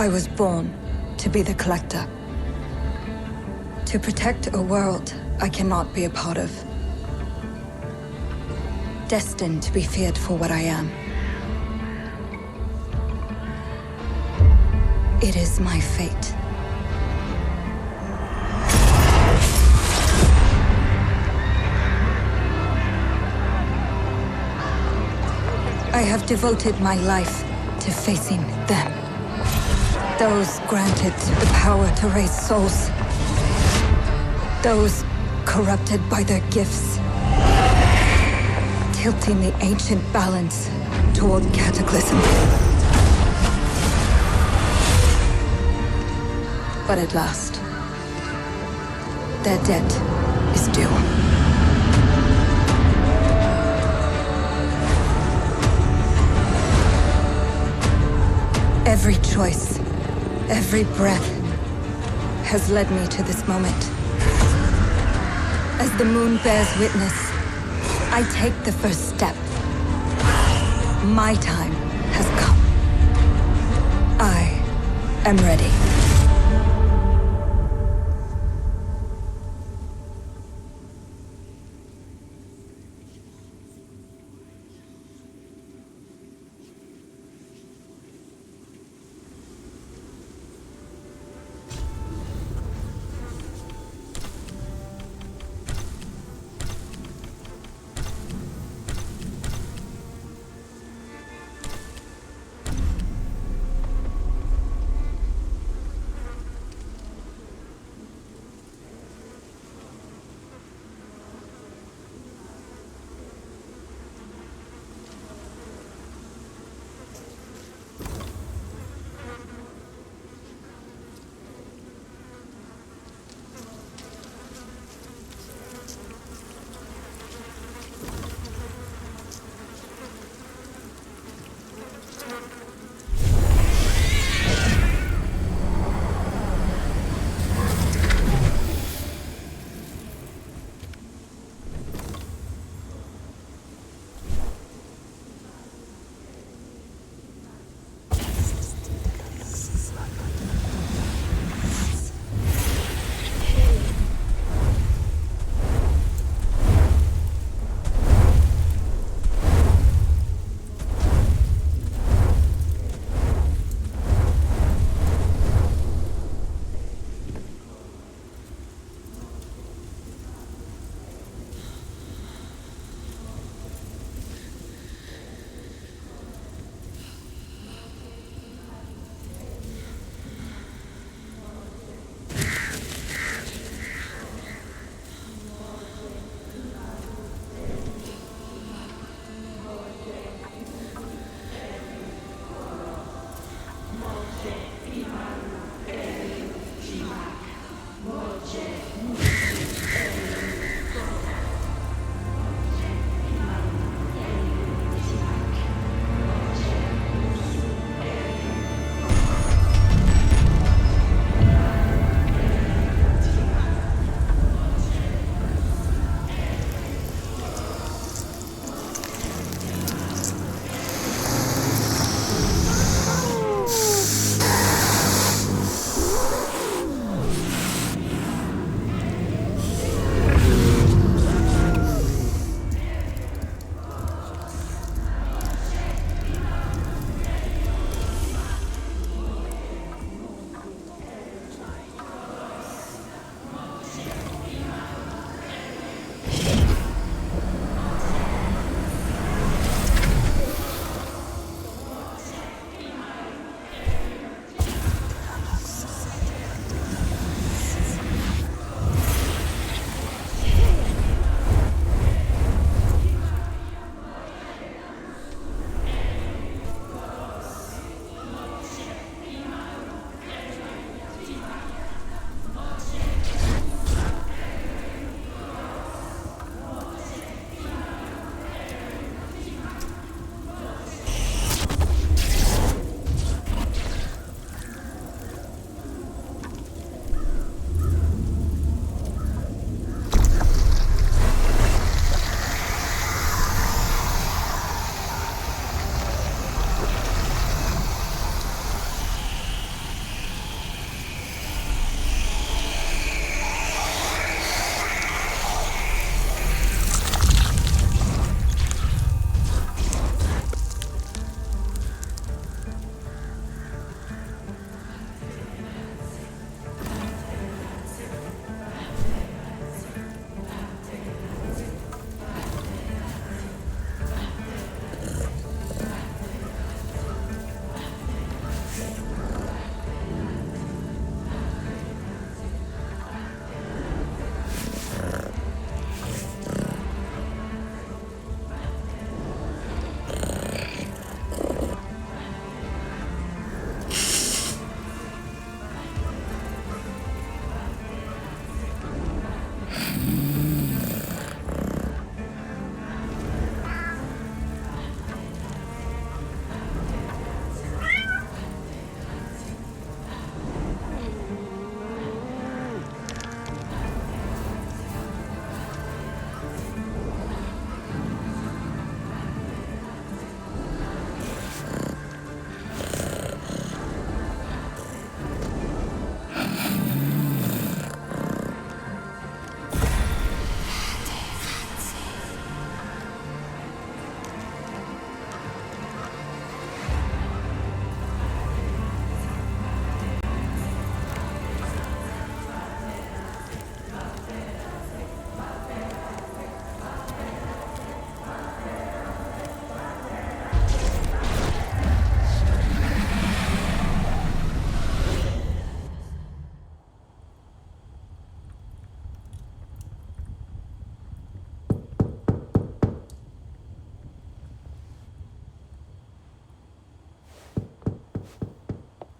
I was born to be the collector. To protect a world I cannot be a part of. Destined to be feared for what I am. It is my fate. I have devoted my life to facing them. Those granted the power to raise souls. Those corrupted by their gifts. Tilting the ancient balance toward cataclysm. But at last, their debt is due. Every choice, every breath has led me to this moment. As the moon bears witness, I take the first step. My time has come. I am ready.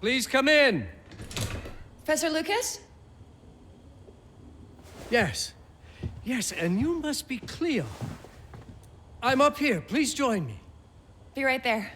Please come in. Professor Lucas? Yes. Yes, and you must be Cleo. I'm up here. Please join me. Be right there.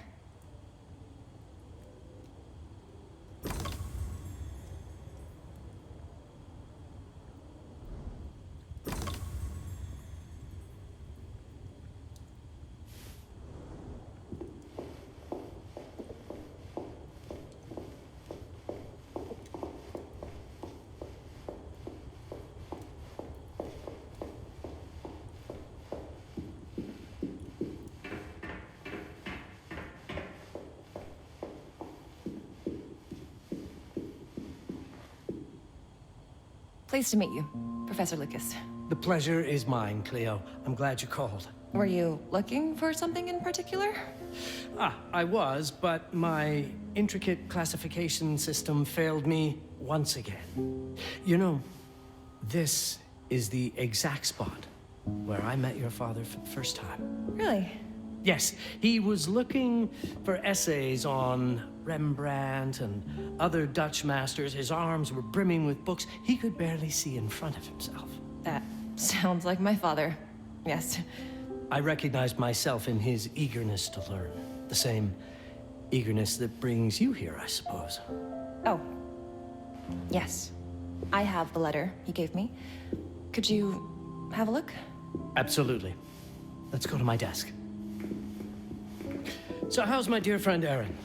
Pleased to meet you, Professor Lucas. The pleasure is mine, Cleo. I'm glad you called. Were you looking for something in particular? I was, but my intricate classification system failed me once again. You know, this is the exact spot where I met your father for the first time. Really? Yes, he was looking for essays on Rembrandt and other Dutch masters. His arms were brimming with books. He could barely see in front of himself. That sounds like my father. Yes. I recognized myself in his eagerness to learn. The same eagerness that brings you here, I suppose. Oh. Yes. I have the letter he gave me. Could you have a look? Absolutely. Let's go to my desk. So how's my dear friend Aaron?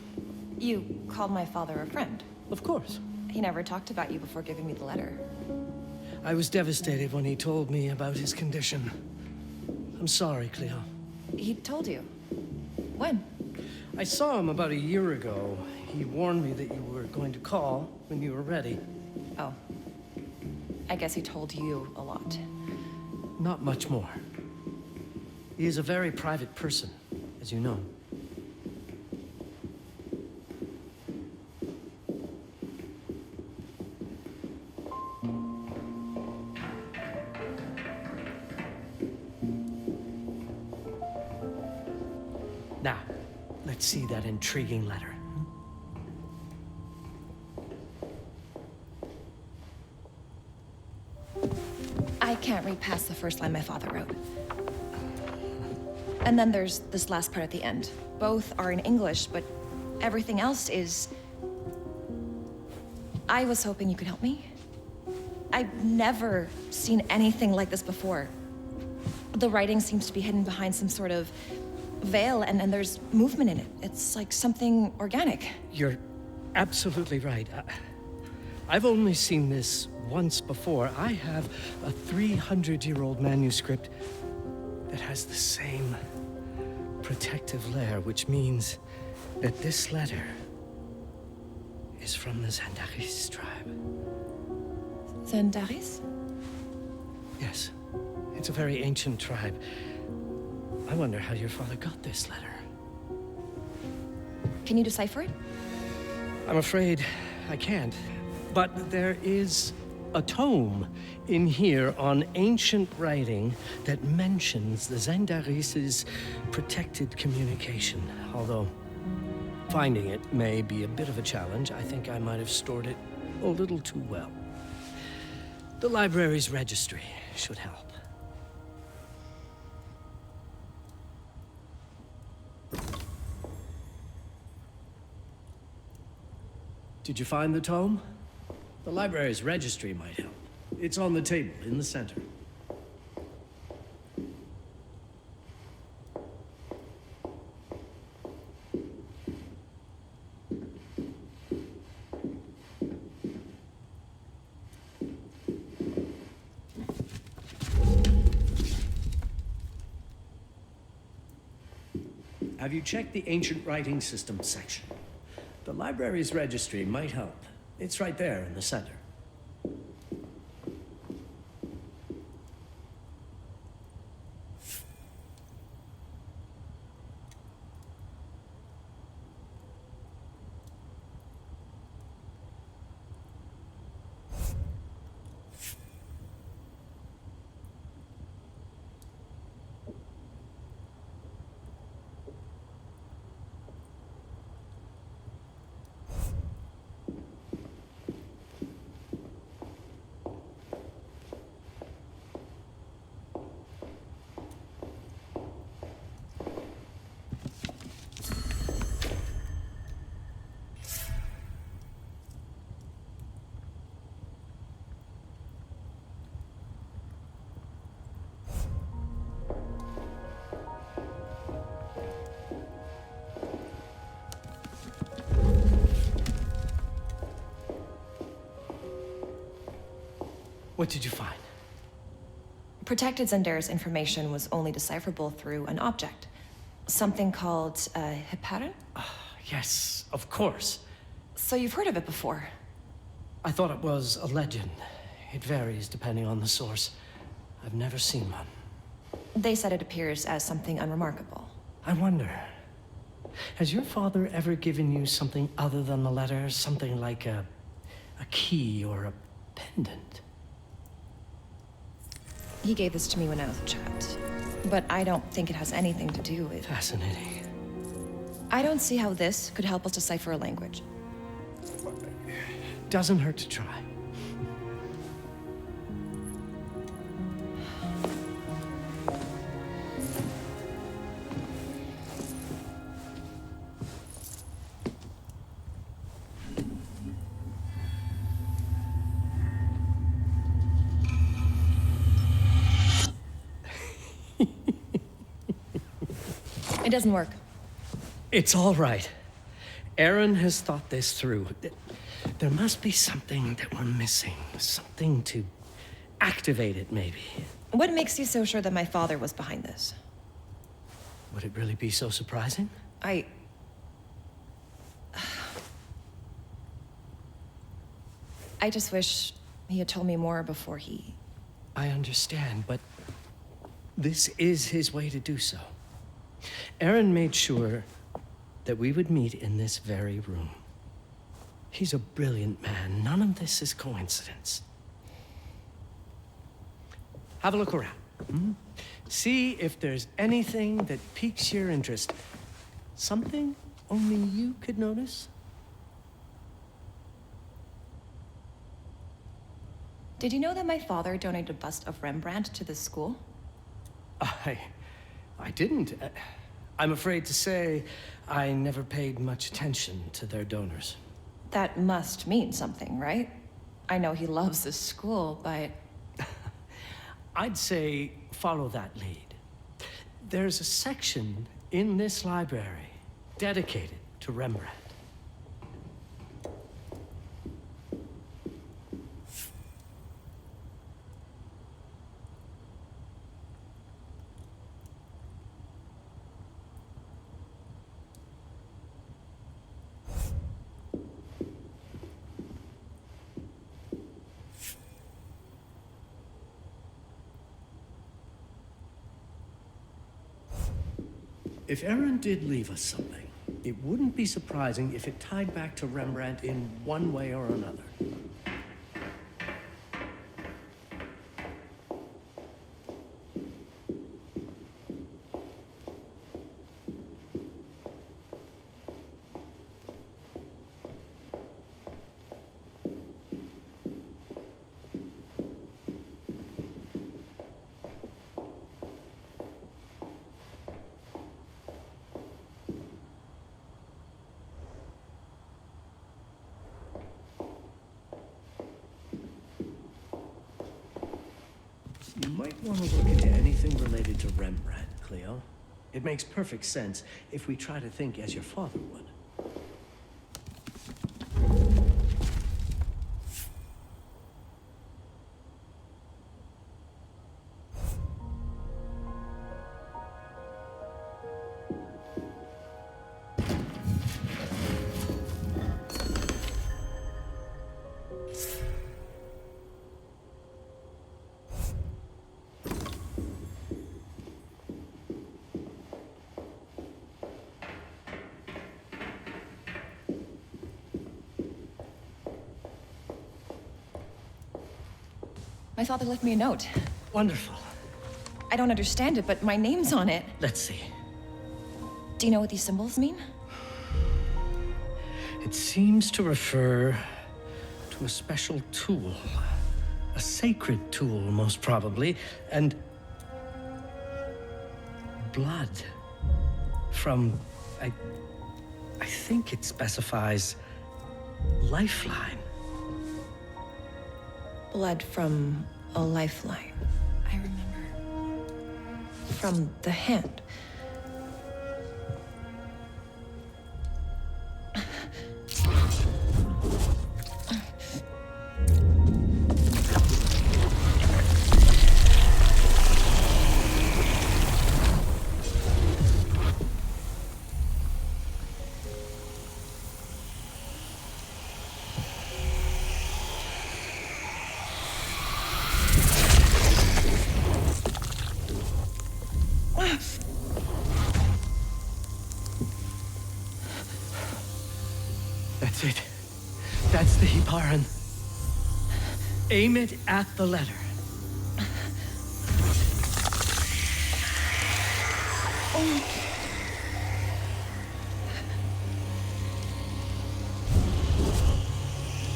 You called my father a friend. Of course. He never talked about you before giving me the letter. I was devastated when he told me about his condition. I'm sorry, Cleo. He told you? When? I saw him about a year ago. He warned me that you were going to call when you were ready. Oh. I guess he told you a lot. Not much more. He is a very private person, as you know. Now, let's see that intriguing letter. I can't read past the first line my father wrote. And then there's this last part at the end. Both are in English, but everything else is... I was hoping you could help me. I've never seen anything like this before. The writing seems to be hidden behind some sort of veil, and there's movement in it. It's like something organic. You're absolutely right. I've only seen this once before. I have a 300-year-old manuscript that has the same protective layer, which means that this letter is from the Zandaris tribe. Zandaris? Yes. It's a very ancient tribe. I wonder how your father got this letter. Can you decipher it? I'm afraid I can't. But there is a tome in here on ancient writing that mentions the Zandaris' protected communication. Although finding it may be a bit of a challenge, I think I might have stored it a little too well. The library's registry should help. Did you find the tome? The library's registry might help. It's on the table in the center. Have you checked the ancient writing system section? The library's registry might help. It's right there in the center. What did you find? Protected Zendara's information was only decipherable through an object. Something called a heparin? Yes, of course. So you've heard of it before? I thought it was a legend. It varies depending on the source. I've never seen one. They said it appears as something unremarkable. I wonder, has your father ever given you something other than the letter? Something like a key or a pendant? He gave this to me when I was a child. But I don't think it has anything to do with... Fascinating. I don't see how this could help us decipher a language. Doesn't hurt to try. It doesn't work. It's all right. Aaron has thought this through. There must be something that we're missing. Something to activate it, maybe. What makes you so sure that my father was behind this? Would it really be so surprising? I just wish he had told me more before he... I understand, but this is his way to do so. Aaron made sure that we would meet in this very room. He's a brilliant man. None of this is coincidence. Have a look around. See if there's anything that piques your interest. Something only you could notice. Did you know that my father donated a bust of Rembrandt to this school? I didn't. I'm afraid to say I never paid much attention to their donors. That must mean something, right? I know he loves this school, but... I'd say follow that lead. There's a section in this library dedicated to Rembrandt. If Aaron did leave us something, it wouldn't be surprising if it tied back to Rembrandt in one way or another. You might want to look into anything related to Rembrandt, Cleo. It makes perfect sense if we try to think as your father would. My father left me a note. Wonderful. I don't understand it, but my name's on it. Let's see. Do you know what these symbols mean? It seems to refer to a special tool. A sacred tool, most probably, and blood from, I think it specifies lifeline. Blood from a lifeline. I remember. From the hand. That's it. That's the Hiparan. Aim it at the letter.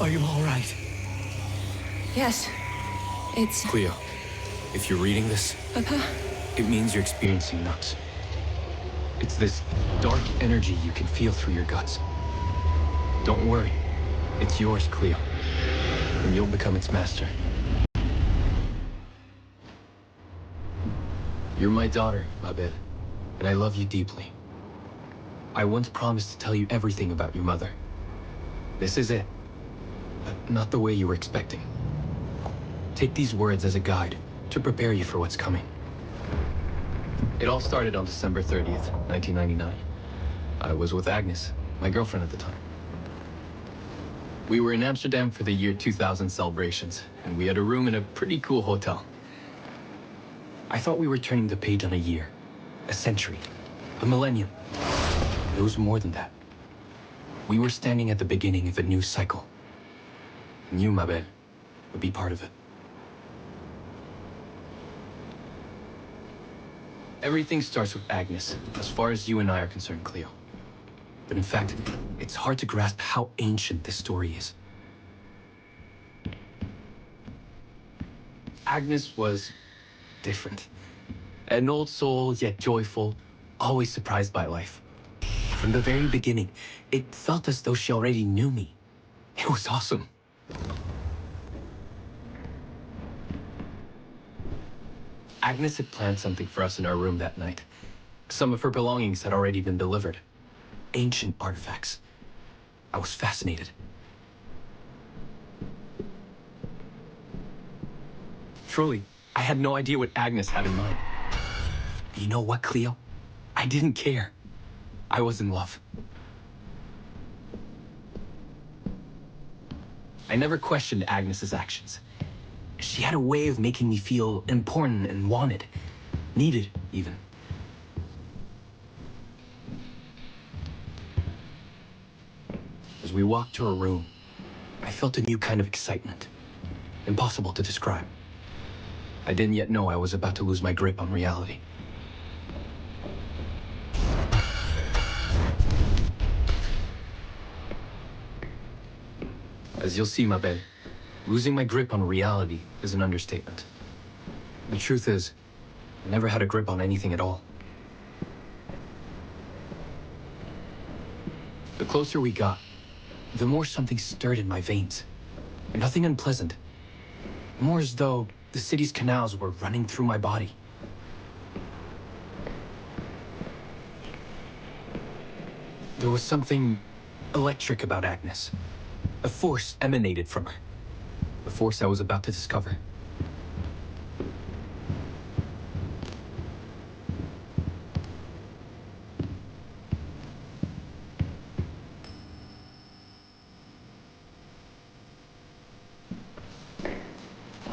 Are you all right? Yes. It's... Cleo, if you're reading this, Papa? it means you're experiencing nuts. It's this dark energy you can feel through your guts. Don't worry. It's yours, Cleo. And you'll become its master. You're my daughter, Mabel, and I love you deeply. I once promised to tell you everything about your mother. This is it. But not the way you were expecting. Take these words as a guide to prepare you for what's coming. It all started on December 30th, 1999. I was with Agnes, my girlfriend at the time. We were in Amsterdam for the year 2000 celebrations, and we had a room in a pretty cool hotel. I thought we were turning the page on a year, a century, a millennium. It was more than that. We were standing at the beginning of a new cycle. And you, Mabel, would be part of it. Everything starts with Agnes, as far as you and I are concerned, Cleo. But in fact, it's hard to grasp how ancient this story is. Agnes was different. An old soul, yet joyful, always surprised by life. From the very beginning, it felt as though she already knew me. It was awesome. Agnes had planned something for us in our room that night. Some of her belongings had already been delivered. Ancient artifacts. I was fascinated. Truly, I had no idea what Agnes had in mind. You know what, Cleo? I didn't care. I was in love. I never questioned Agnes's actions. She had a way of making me feel important and wanted. Needed, even. As we walked to her room, I felt a new kind of excitement. Impossible to describe. I didn't yet know I was about to lose my grip on reality. As you'll see, Mabel, losing my grip on reality is an understatement. The truth is, I never had a grip on anything at all. The closer we got, the more something stirred in my veins. Nothing unpleasant. More as though the city's canals were running through my body. There was something electric about Agnes. A force emanated from her. The force I was about to discover.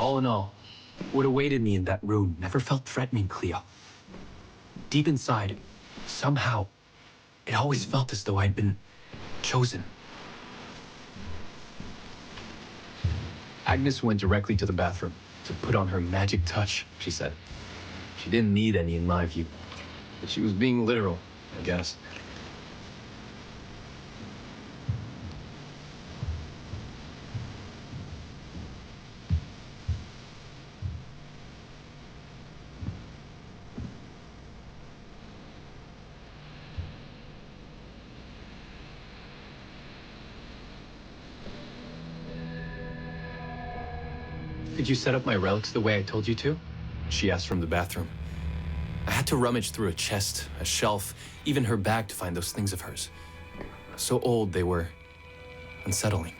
All in all, what awaited me in that room never felt threatening, Cleo. Deep inside, somehow, it always felt as though I'd been chosen. Agnes went directly to the bathroom to put on her magic touch, she said. She didn't need any, in my view. But she was being literal, I guess. Did you set up my relics the way I told you to? She asked from the bathroom. I had to rummage through a chest, a shelf, even her bag to find those things of hers. So old they were unsettling.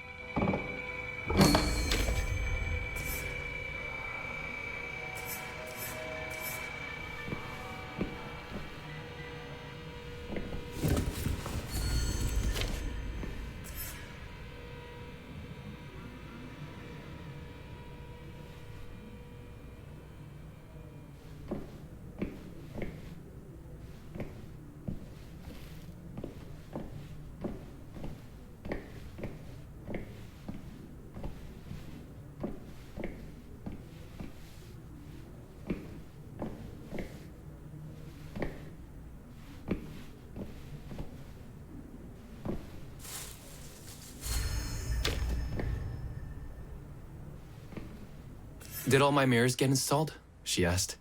Did all my mirrors get installed? She asked.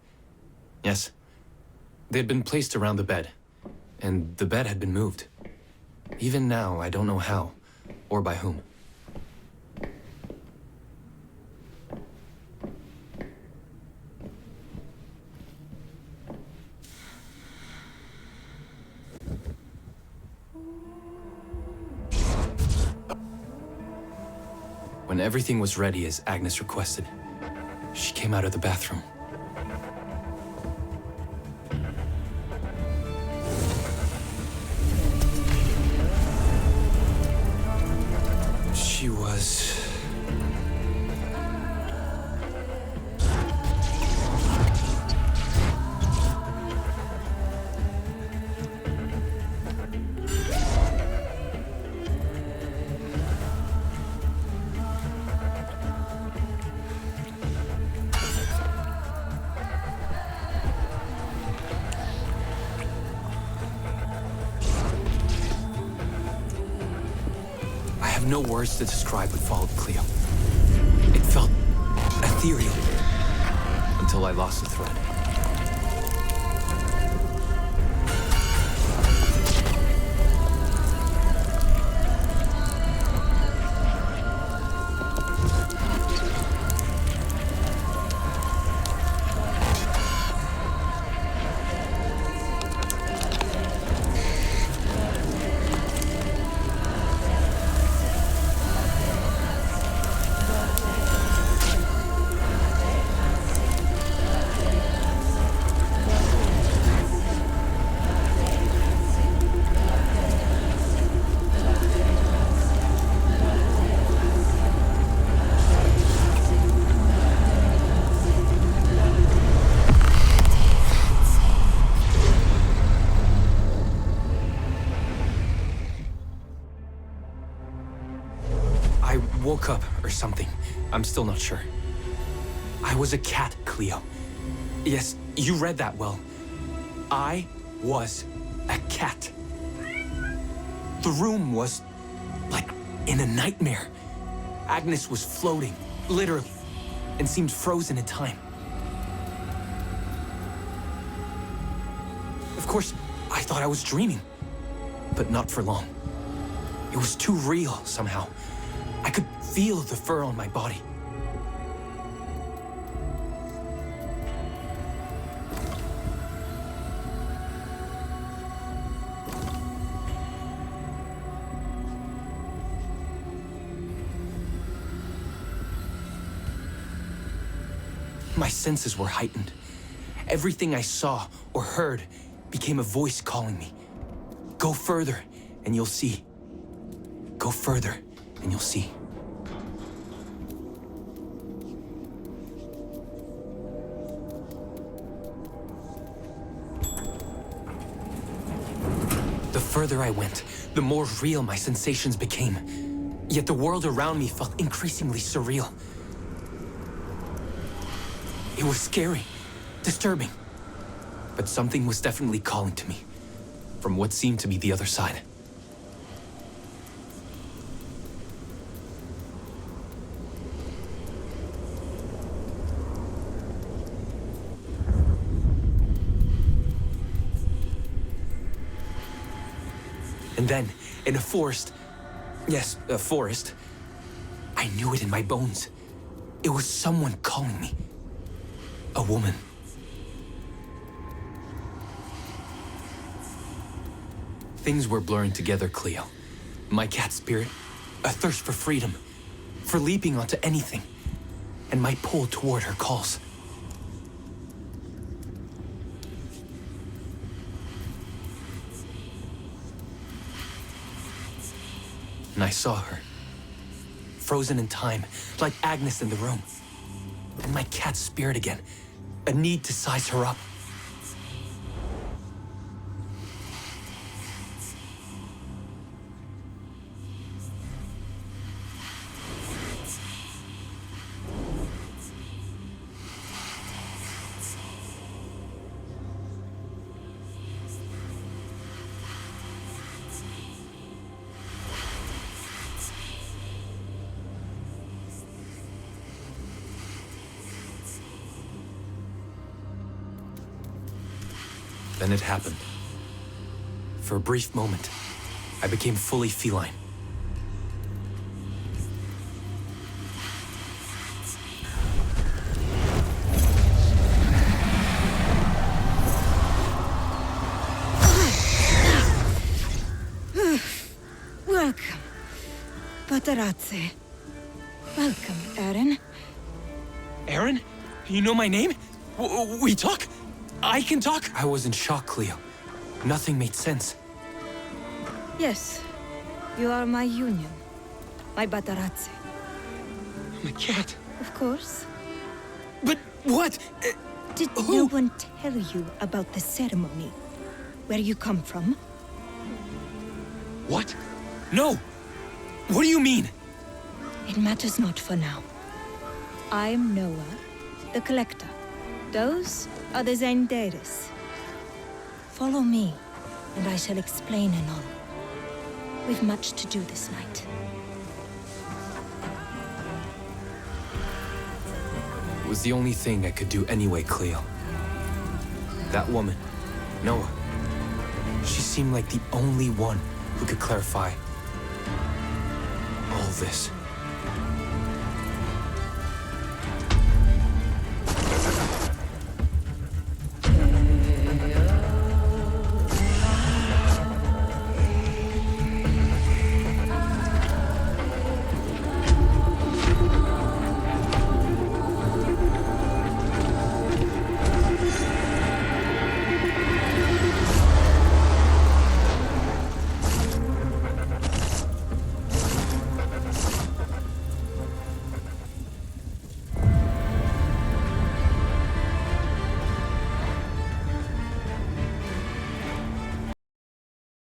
Yes. They had been placed around the bed, and the bed had been moved. Even now, I don't know how, or by whom. When everything was ready as Agnes requested, she came out of the bathroom. She was... no words to describe what followed, Cleo. It felt ethereal until I lost the thread. Woke up or something. I'm still not sure. I was a cat, Cleo. Yes, you read that well. I was a cat. The room was like in a nightmare. Agnes was floating, literally, and seemed frozen in time. Of course, I thought I was dreaming, but not for long. It was too real somehow. I could feel the fur on my body. My senses were heightened. Everything I saw or heard became a voice calling me. Go further, and you'll see. Go further, and you'll see. The further I went, the more real my sensations became. Yet the world around me felt increasingly surreal. It was scary, disturbing, but something was definitely calling to me from what seemed to be the other side. And then, in a forest, yes, a forest, I knew it in my bones. It was someone calling me. A woman. Things were blurring together, Cleo. My cat spirit, a thirst for freedom, for leaping onto anything, and my pull toward her calls. And I saw her, frozen in time, like Agnes in the room. And my cat's spirit again, a need to size her up. Then it happened. For a brief moment, I became fully feline. Welcome, Patrice. Welcome, Aaron. Aaron? You know my name? We talk? I can talk? I was in shock, Cleo. Nothing made sense. Yes, you are my union. My Patrice. I'm a cat. Of course. But what? Did no one tell you about the ceremony? Where you come from? What? No! What do you mean? It matters not for now. I'm Noah, the Collector. Those are the Zendaris. Follow me, and I shall explain anon. We've much to do this night. It was the only thing I could do anyway, Cleo. That woman, Noah, she seemed like the only one who could clarify all this.